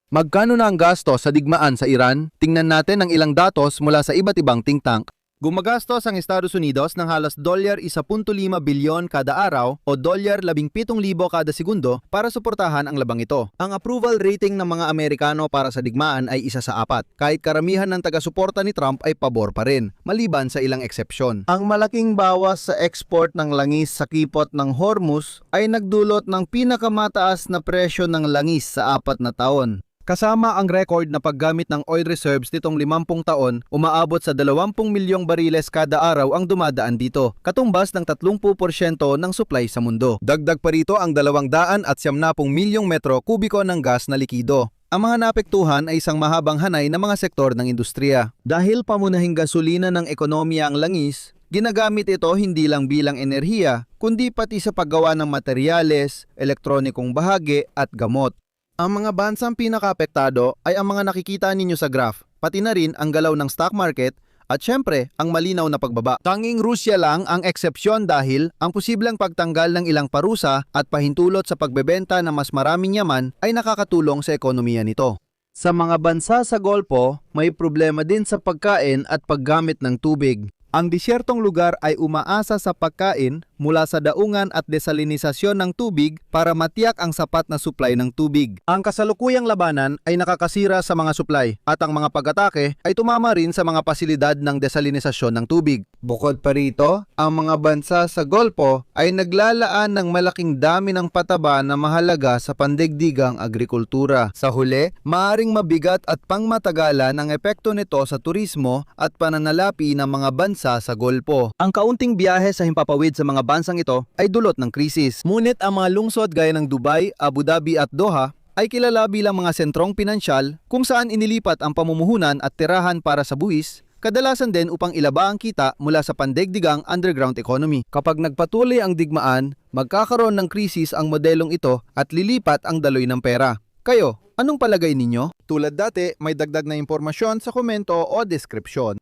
Magkano na ang gasto sa digmaan sa Iran? Tingnan natin ang ilang datos mula sa iba't ibang think tank. Gumagastos ang Estados Unidos ng halos $1.5 bilyon kada araw o $17,000 kada segundo para suportahan ang labang ito. Ang approval rating ng mga Amerikano para sa digmaan ay 1/4, kahit karamihan ng taga-suporta ni Trump ay pabor pa rin, maliban sa ilang eksepsyon. Ang malaking bawas sa export ng langis sa kipot ng Hormuz ay nagdulot ng pinakamataas na presyo ng langis sa 4 na taon. Kasama ang record na paggamit ng oil reserves nitong 50 taon, umaabot sa 20 milyong bariles kada araw ang dumadaan dito, katumbas ng 30% ng supply sa mundo. Dagdag pa rito ang 270 milyong metro kubiko ng gas na likido. Ang mga naapektuhan ay isang mahabang hanay ng mga sektor ng industriya. Dahil pamunahing gasolina ng ekonomiya ang langis, ginagamit ito hindi lang bilang enerhiya, kundi pati sa paggawa ng materyales, elektronikong bahagi at gamot. Ang mga bansang pinakaapektado ay ang mga nakikita ninyo sa graph, pati na rin ang galaw ng stock market at syempre ang malinaw na pagbaba. Tanging Rusya lang ang eksepsyon dahil ang posibleng pagtanggal ng ilang parusa at pahintulot sa pagbebenta ng mas maraming yaman ay nakakatulong sa ekonomiya nito. Sa mga bansa sa Golpo, may problema din sa pagkain at paggamit ng tubig. Ang disyertong lugar ay umaasa sa pagkain mula sa daungan at desalinisasyon ng tubig para matiyak ang sapat na supply ng tubig. Ang kasalukuyang labanan ay nakakasira sa mga supply at ang mga pag-atake ay tumama rin sa mga pasilidad ng desalinisasyon ng tubig. Bukod pa rito, ang mga bansa sa Golpo ay naglalaan ng malaking dami ng pataba na mahalaga sa pandigdigang agrikultura. Sa huli, maaring mabigat at pangmatagalan ang epekto nito sa turismo at pananalapi ng mga bansa sa Golpo. Ang kaunting biyahe sa himpapawid sa mga bansang ito ay dulot ng krisis. Ngunit ang mga lungsod gaya ng Dubai, Abu Dhabi at Doha ay kilala bilang mga sentrong pinansyal kung saan inilipat ang pamumuhunan at tirahan para sa buwis, kadalasan din upang ilaba ang kita mula sa pandaigdigang underground economy. Kapag nagpatuloy ang digmaan, magkakaroon ng krisis ang modelong ito at lilipat ang daloy ng pera. Kayo, anong palagay ninyo? Tulad dati, may dagdag na impormasyon sa komento o deskripsyon.